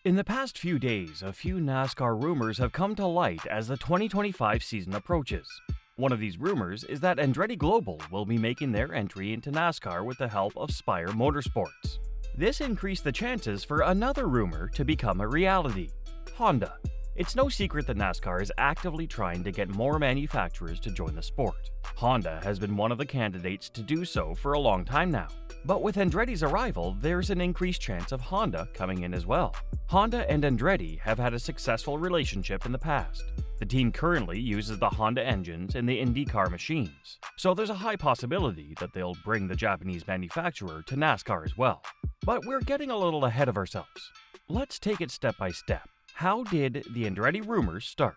In the past few days, a few NASCAR rumors have come to light as the 2025 season approaches. One of these rumors is that Andretti Global will be making their entry into NASCAR with the help of Spire Motorsports. This increased the chances for another rumor to become a reality: Honda. It's no secret that NASCAR is actively trying to get more manufacturers to join the sport. Honda has been one of the candidates to do so for a long time now. But with Andretti's arrival, there's an increased chance of Honda coming in as well. Honda and Andretti have had a successful relationship in the past. The team currently uses the Honda engines in the IndyCar machines, so there's a high possibility that they'll bring the Japanese manufacturer to NASCAR as well. But we're getting a little ahead of ourselves. Let's take it step by step. How did the Andretti rumors start?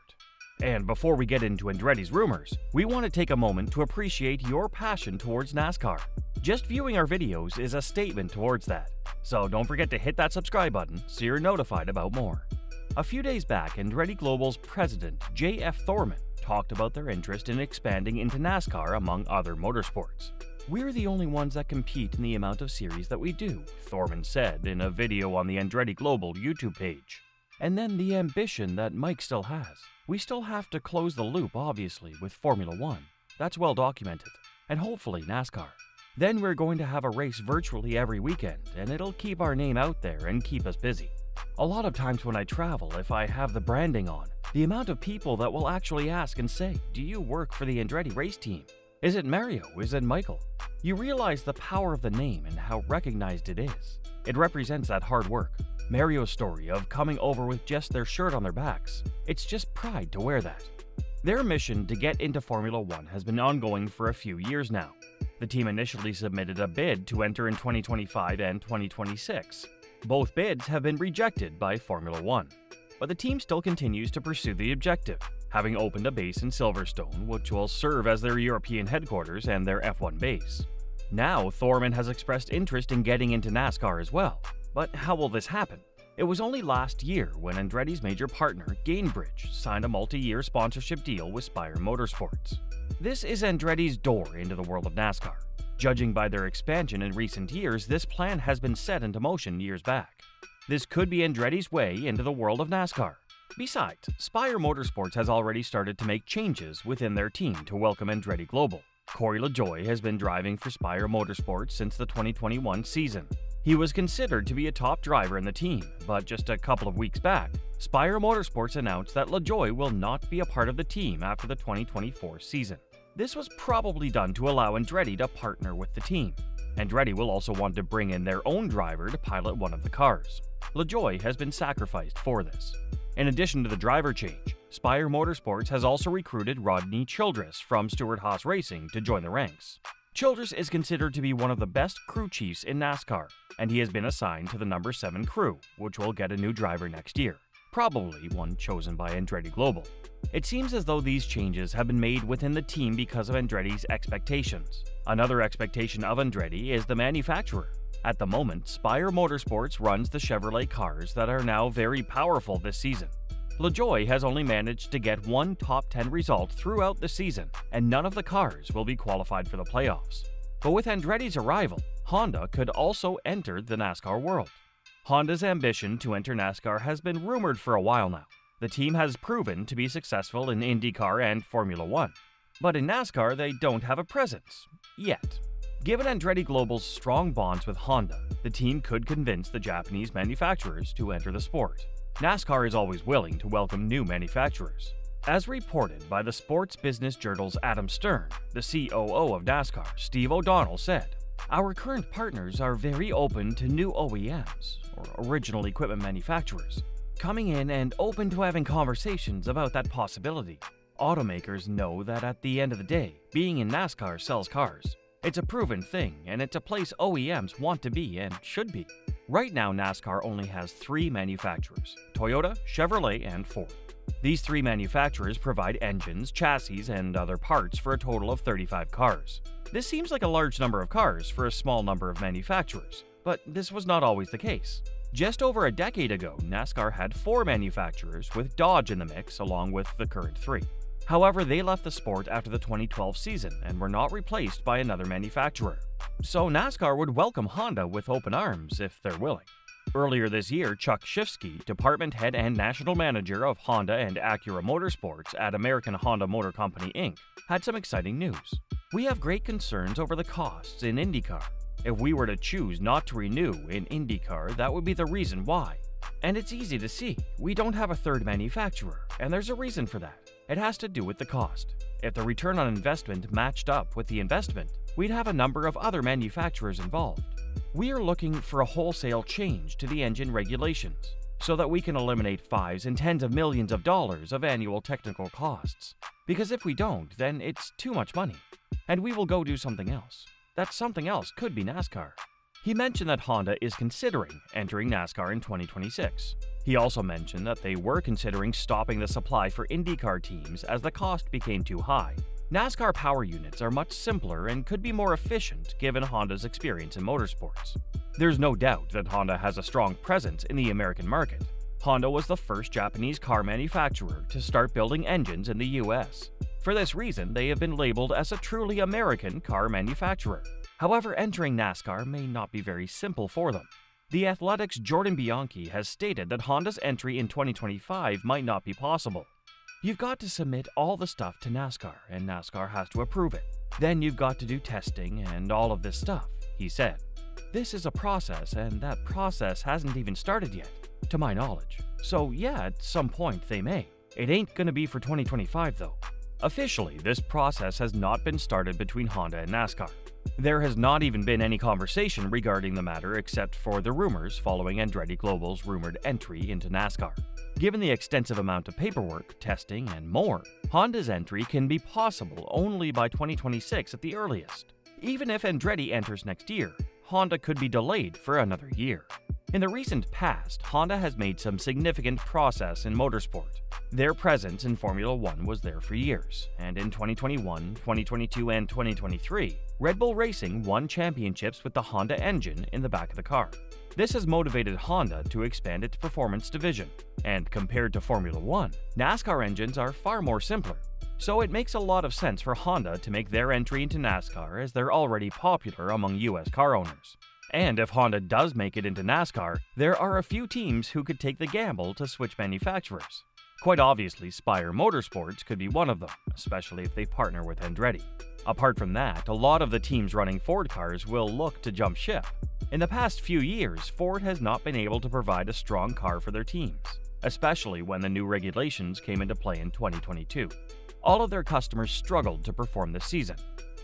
And before we get into Andretti's rumors, we want to take a moment to appreciate your passion towards NASCAR. Just viewing our videos is a statement towards that, so don't forget to hit that subscribe button so you're notified about more. A few days back, Andretti Global's president, J.F. Thorman, talked about their interest in expanding into NASCAR among other motorsports. "We're the only ones that compete in the amount of series that we do," Thorman said in a video on the Andretti Global YouTube page. And then the ambition that Mike still has. "We still have to close the loop, obviously, with Formula 1. That's well documented. And hopefully NASCAR. Then we're going to have a race virtually every weekend, and it'll keep our name out there and keep us busy." A lot of times when I travel, if I have the branding on, the amount of people that will actually ask and say, "Do you work for the Andretti race team? Is it Mario? Is it Michael?" You realize the power of the name and how recognized it is. It represents that hard work. Mario's story of coming over with just their shirt on their backs. It's just pride to wear that. Their mission to get into Formula 1 has been ongoing for a few years now. The team initially submitted a bid to enter in 2025 and 2026. Both bids have been rejected by Formula 1. But the team still continues to pursue the objective, having opened a base in Silverstone, which will serve as their European headquarters and their F1 base. Now, Thorman has expressed interest in getting into NASCAR as well. But how will this happen? It was only last year when Andretti's major partner, Gainbridge, signed a multi-year sponsorship deal with Spire Motorsports. This is Andretti's door into the world of NASCAR. Judging by their expansion in recent years, this plan has been set into motion years back. This could be Andretti's way into the world of NASCAR. Besides, Spire Motorsports has already started to make changes within their team to welcome Andretti Global. Corey LaJoie has been driving for Spire Motorsports since the 2021 season. He was considered to be a top driver in the team, but just a couple of weeks back, Spire Motorsports announced that LaJoie will not be a part of the team after the 2024 season. This was probably done to allow Andretti to partner with the team. Andretti will also want to bring in their own driver to pilot one of the cars. LaJoie has been sacrificed for this. In addition to the driver change, Spire Motorsports has also recruited Rodney Childress from Stewart-Haas Racing to join the ranks. Childress is considered to be one of the best crew chiefs in NASCAR, and he has been assigned to the number 7 crew, which will get a new driver next year, probably one chosen by Andretti Global. It seems as though these changes have been made within the team because of Andretti's expectations. Another expectation of Andretti is the manufacturer. At the moment, Spire Motorsports runs the Chevrolet cars that are now very powerful this season. LaJoie has only managed to get one top 10 result throughout the season, and none of the cars will be qualified for the playoffs. But with Andretti's arrival, Honda could also enter the NASCAR world. Honda's ambition to enter NASCAR has been rumored for a while now. The team has proven to be successful in IndyCar and Formula 1. But in NASCAR, they don't have a presence. Yet. Given Andretti Global's strong bonds with Honda, the team could convince the Japanese manufacturers to enter the sport. NASCAR is always willing to welcome new manufacturers. As reported by the Sports Business Journal's Adam Stern, the COO of NASCAR, Steve O'Donnell, said, "Our current partners are very open to new OEMs, or original equipment manufacturers, coming in and open to having conversations about that possibility. Automakers know that at the end of the day, being in NASCAR sells cars. It's a proven thing, and it's a place OEMs want to be and should be." Right now, NASCAR only has 3 manufacturers: Toyota, Chevrolet, and Ford. These 3 manufacturers provide engines, chassis, and other parts for a total of 35 cars. This seems like a large number of cars for a small number of manufacturers, but this was not always the case. Just over a decade ago, NASCAR had 4 manufacturers, with Dodge in the mix along with the current 3. However, they left the sport after the 2012 season and were not replaced by another manufacturer. So NASCAR would welcome Honda with open arms if they're willing. Earlier this year, Chuck Shifsky, department head and national manager of Honda and Acura Motorsports at American Honda Motor Company Inc., had some exciting news. "We have great concerns over the costs in IndyCar. If we were to choose not to renew in IndyCar, that would be the reason why. And it's easy to see. We don't have a third manufacturer, and there's a reason for that. It has to do with the cost. If the return on investment matched up with the investment, we'd have a number of other manufacturers involved. We are looking for a wholesale change to the engine regulations so that we can eliminate fives and tens of millions of dollars of annual technical costs. Because if we don't, then it's too much money, and we will go do something else. That something else could be NASCAR." He mentioned that Honda is considering entering NASCAR in 2026. He also mentioned that they were considering stopping the supply for IndyCar teams as the cost became too high. NASCAR power units are much simpler and could be more efficient given Honda's experience in motorsports. There's no doubt that Honda has a strong presence in the American market. Honda was the first Japanese car manufacturer to start building engines in the US. For this reason, they have been labeled as a truly American car manufacturer. However, entering NASCAR may not be very simple for them. The Athletic's Jordan Bianchi has stated that Honda's entry in 2025 might not be possible. "You've got to submit all the stuff to NASCAR, and NASCAR has to approve it. Then you've got to do testing and all of this stuff," he said. "This is a process, and that process hasn't even started yet, to my knowledge. So yeah, at some point they may. It ain't gonna be for 2025 though." Officially, this process has not been started between Honda and NASCAR. There has not even been any conversation regarding the matter except for the rumors following Andretti Global's rumored entry into NASCAR. Given the extensive amount of paperwork, testing, and more, Honda's entry can be possible only by 2026 at the earliest. Even if Andretti enters next year, Honda could be delayed for another year. In the recent past, Honda has made some significant progress in motorsport. Their presence in Formula One was there for years, and in 2021, 2022, and 2023, Red Bull Racing won championships with the Honda engine in the back of the car. This has motivated Honda to expand its performance division, and compared to Formula One, NASCAR engines are far more simpler. So it makes a lot of sense for Honda to make their entry into NASCAR as they're already popular among US car owners. And if Honda does make it into NASCAR, there are a few teams who could take the gamble to switch manufacturers. Quite obviously, Spire Motorsports could be one of them, especially if they partner with Andretti. Apart from that, a lot of the teams running Ford cars will look to jump ship. In the past few years, Ford has not been able to provide a strong car for their teams, especially when the new regulations came into play in 2022. All of their customers struggled to perform this season.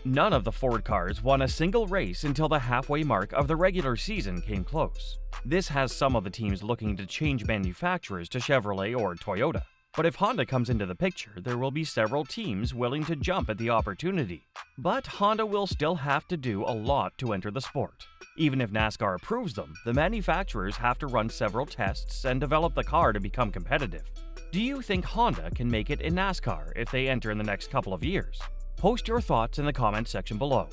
None of the Ford cars won a single race until the halfway mark of the regular season came close. This has some of the teams looking to change manufacturers to Chevrolet or Toyota. But if Honda comes into the picture, there will be several teams willing to jump at the opportunity. But Honda will still have to do a lot to enter the sport. Even if NASCAR approves them, the manufacturers have to run several tests and develop the car to become competitive. Do you think Honda can make it in NASCAR if they enter in the next couple of years? Post your thoughts in the comments section below.